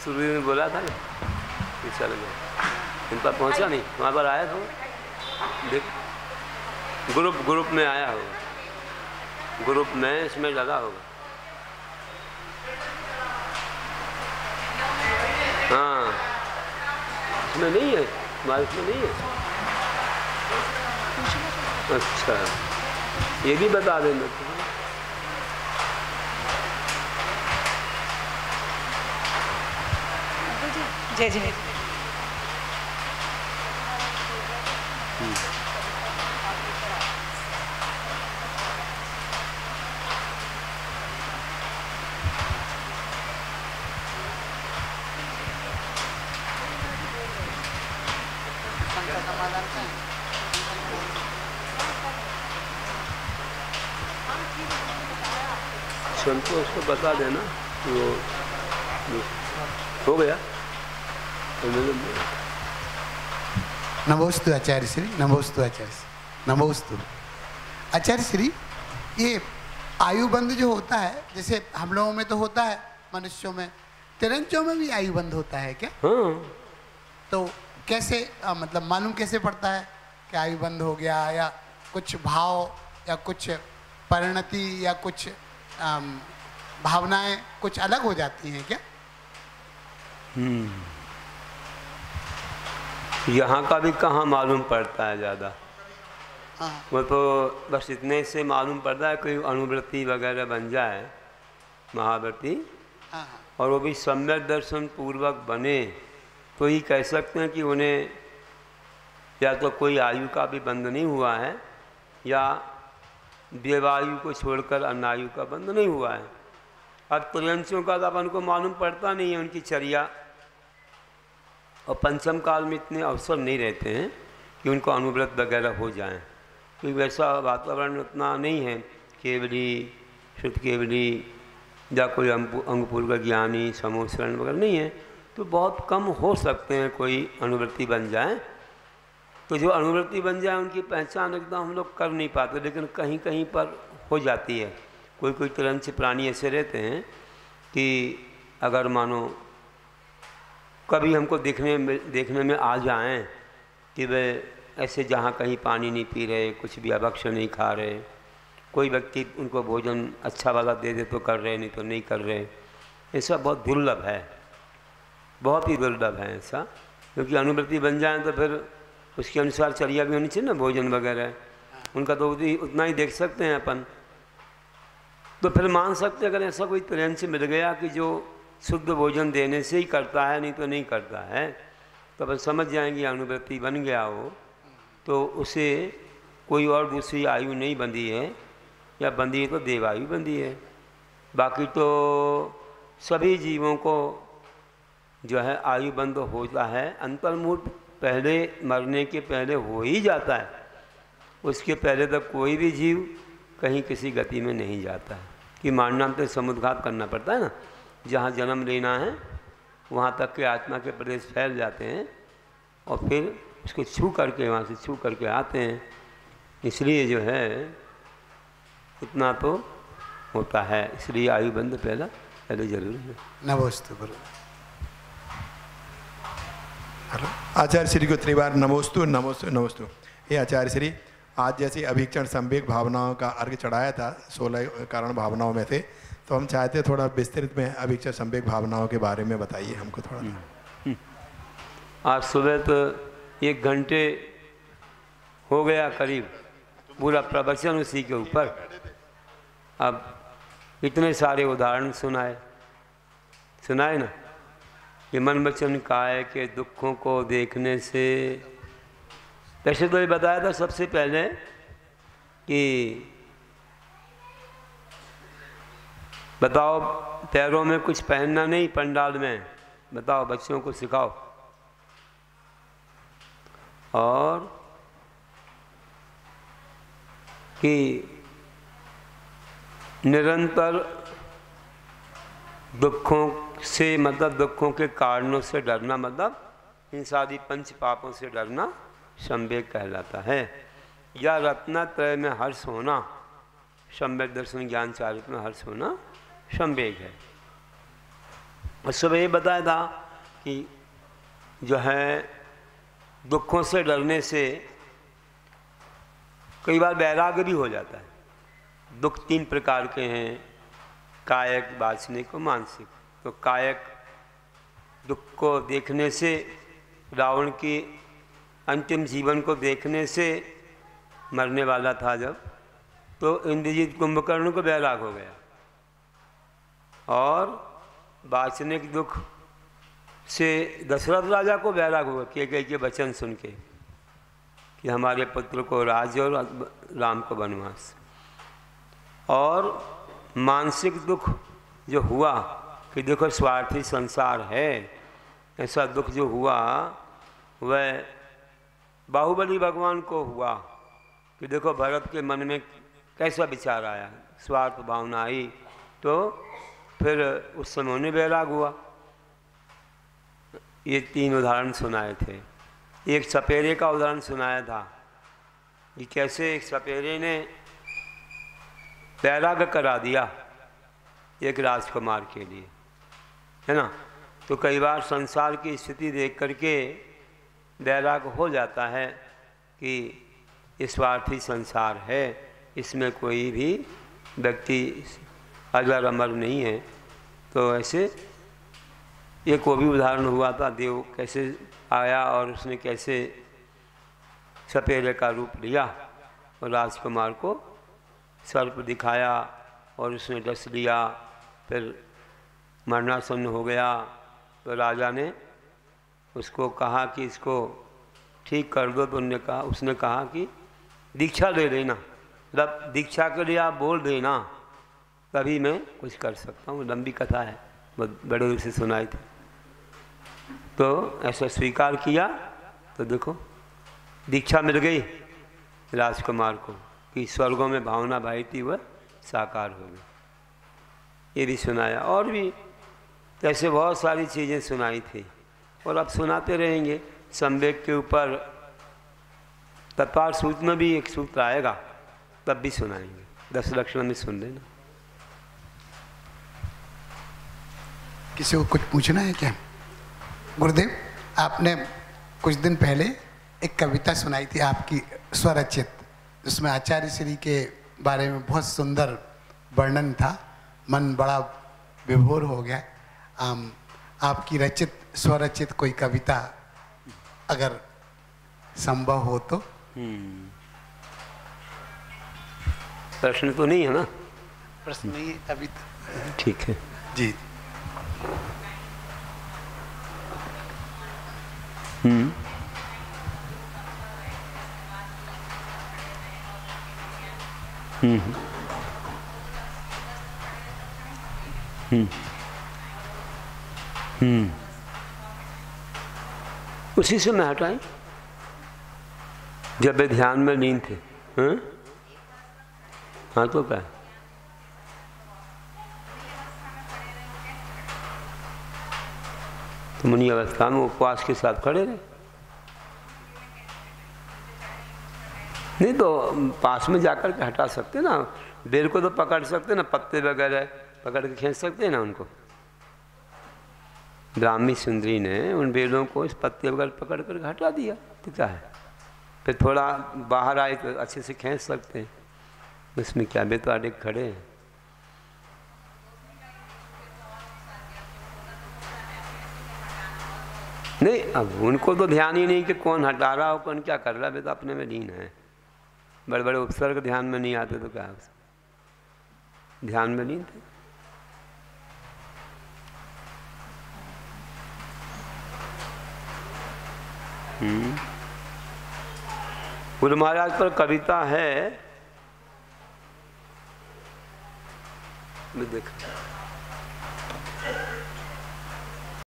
शुरू में बोला था ना कि चल गया, इन पर पहुंचा नहीं, वहाँ पर आया था देख, ग्रुप में आया होगा, ग्रुप में इसमें लगा होगा। हाँ इसमें नहीं है, हमारे इसमें नहीं है। अच्छा ये भी बता देना। जय जय। तो उसको बता देना वो हो गया। नमोस्तु आचार्य श्री, नमोस्तु आचार्य श्री, नमोस्तु आचार्य श्री। ये आयुबंध जो होता है, जैसे हम लोगों में तो होता है, मनुष्यों में, तिरंचों में भी आयुबंध होता है क्या? हाँ। तो कैसे मतलब मालूम कैसे पड़ता है कि आयुबंध हो गया, या कुछ भाव या कुछ परिणति या कुछ भावनाएं कुछ अलग हो जाती हैं क्या? यहाँ का भी कहाँ मालूम पड़ता है ज़्यादा। हाँ। वो तो बस इतने से मालूम पड़ता है कोई अनुवृत्ति वगैरह बन जाए, महावृत्ति, हाँ। और वो भी सम्यक दर्शन पूर्वक बने तो ही कह सकते हैं कि उन्हें या तो कोई आयु का भी बंध नहीं हुआ है, या देवायु को छोड़कर अन्य आयु का बंध नहीं हुआ है। अब तुरंसियों का तो अपन को मालूम पड़ता नहीं है उनकी चर्या, और पंचम काल में इतने अवसर नहीं रहते हैं कि उनको अनुव्रत वगैरह हो जाएं, क्योंकि वैसा वातावरण उतना नहीं है। केवली, शुद्ध केवली या कोई अंगपूर्व ज्ञानी समोचरण वगैरह नहीं है, तो बहुत कम हो सकते हैं कोई अनुवृत्ति बन जाए। तो जो अनुवृत्ति बन जाए उनकी पहचान एकदम हम लोग कर नहीं पाते, लेकिन कहीं कहीं पर हो जाती है। कोई कोई तुरंत से प्राणी ऐसे रहते हैं कि अगर मानो कभी हमको देखने में आ जाएं कि वे ऐसे जहाँ कहीं पानी नहीं पी रहे, कुछ भी अभक्ष्य नहीं खा रहे, कोई व्यक्ति उनको भोजन अच्छा वाला दे दे तो कर रहे, नहीं तो नहीं कर रहे, ऐसा बहुत दुर्लभ है, बहुत ही दुर्लभ है ऐसा। क्योंकि अनुवृत्ति बन जाए तो फिर उसके अनुसार चर्या भी होनी चाहिए ना, भोजन वगैरह उनका तो उतना ही देख सकते हैं अपन। तो फिर मान सकते अगर ऐसा कोई तुरंत से मिल गया कि जो शुद्ध भोजन देने से ही करता है, नहीं तो नहीं करता है, तो अपन समझ जाएंगे अनुवृत्ति बन गया हो, तो उसे कोई और दूसरी आयु नहीं बंधी है, या बंधी है तो देवायु बंधी है। बाकी तो सभी जीवों को जो है आयु बंद होता है, अंतर्मुख पहले मरने के पहले हो ही जाता है। उसके पहले तक कोई भी जीव कहीं किसी गति में नहीं जाता है, कि मानना तो समुद्घात करना पड़ता है ना, जहाँ जन्म लेना है वहाँ तक के आत्मा के प्रदेश फैल जाते हैं, और फिर उसको छू करके वहाँ से छू करके आते हैं। इसलिए जो है इतना तो होता है, इसलिए आयु बंद पहले जरूर है। नमोस्तु गुरु। हेलो आचार्य श्री को इतनी बार नमोस्तु नमोस्तु नमोस्तु। ये आचार्य श्री, आज जैसे अभीक्षण संवेग भावनाओं का अर्घ चढ़ाया था 16 कारण भावनाओं में से, तो हम चाहते हैं थोड़ा विस्तृत में अभीक्षण संवेग भावनाओं के बारे में बताइए हमको थोड़ा। आज सुबह तो 1 घंटे हो गया करीब, पूरा प्रवचन उसी के ऊपर। अब इतने सारे उदाहरण सुनाए ना, कि मन वचन काया के दुखों को देखने से। वैसे तो ये बताया था सबसे पहले कि बताओ पैरों में कुछ पहनना नहीं पंडाल में, बताओ बच्चों को सिखाओ, और कि निरंतर दुखों से, मतलब दुखों के कारणों से डरना, मतलब हिंसादि 5 पापों से डरना संवेग कहलाता है। या रत्नत्रय में हर्ष होना, सम्यक दर्शन ज्ञान चारित्र में हर्ष होना संवेग है। और सुबह ये बताया था कि जो है दुखों से डरने से कई बार वैराग्य भी हो जाता है। दुख 3 प्रकार के हैं, कायिक, वासनिक और मानसिक। तो कायिक दुख को देखने से, रावण की अंतिम जीवन को देखने से मरने वाला था जब, तो इंद्रजीत कुंभकर्ण को वैराग हो गया। और वासनिक दुख से दशरथ राजा को वैराग हुआ कैकेयी के वचन सुन के कि हमारे पुत्र को राज्य और राम को वनवास। और मानसिक दुख जो हुआ कि देखो स्वार्थी संसार है, ऐसा दुख जो हुआ वह बाहुबली भगवान को हुआ कि देखो भरत के मन में कैसा विचार आया, स्वार्थ भावना आई, तो फिर उस समय उन्हें वैराग हुआ। ये 3 उदाहरण सुनाए थे। एक सपेरे का उदाहरण सुनाया था कि कैसे एक सपेरे ने वैराग करा दिया एक राजकुमार के लिए, है ना। तो कई बार संसार की स्थिति देख करके वैराग हो जाता है कि ये स्वार्थी संसार है, इसमें कोई भी व्यक्ति अजर अमर नहीं है। तो ऐसे एक वो भी उदाहरण हुआ था, देव कैसे आया और उसने कैसे सपेरे का रूप लिया और राजकुमार को सर्प दिखाया और उसने डस लिया, फिर मरणासन्न हो गया। तो राजा ने उसको कहा कि इसको ठीक कर दो, तो उसने कहा कि दीक्षा दे देना, मतलब दीक्षा के लिए आप बोल देना, तभी मैं कुछ कर सकता हूँ। लंबी कथा है, बहुत बड़े रूप से सुनाई थी। तो ऐसा स्वीकार किया तो देखो दीक्षा मिल गई राजकुमार को कि स्वर्गों में भावना भाई थी वह साकार हो गई। ये भी सुनाया और भी ऐसे बहुत सारी चीज़ें सुनाई थी और अब सुनाते रहेंगे। संवेग के ऊपर तत्पार सूत्र में भी एक सूत्र आएगा, तब भी सुनाएंगे। 10 लक्षण में सुन लेना। किसी को कुछ पूछना है क्या? गुरुदेव, आपने कुछ दिन पहले एक कविता सुनाई थी आपकी स्वरचित, जिसमें आचार्य श्री के बारे में बहुत सुंदर वर्णन था। मन बड़ा विभोर हो गया। आपकी रचित स्वरचित कोई कविता अगर संभव हो तो। प्रश्न तो नहीं है ना? प्रश्न नहीं अभी ठीक है जी। उसी से मैं हटाई जब वे ध्यान में लीन थे। हाँ तो क्या तो मुनि अवस्था में उपवास के साथ खड़े रहे। नहीं तो पास में जाकर के हटा सकते ना, बेल को तो पकड़ सकते ना, पत्ते वगैरह पकड़ के खींच सकते ना उनको। ब्राह्मी सुंदरी ने उन बेलों को इस पत्ते वगैरह पकड़ कर हटा दिया तो क्या है। फिर थोड़ा बाहर आए तो अच्छे से खींच सकते हैं, उसमें क्या, बे तो आड़े खड़े हैं। नहीं, अब उनको तो ध्यान ही नहीं कि कौन हटा रहा हो कौन क्या कर रहा है, वे तो अपने में लीन है। बड़े बड़े उपसर्ग ध्यान में नहीं आते तो क्या है, ध्यान में लीन थे। गुरु महाराज पर कविता है, मैं देख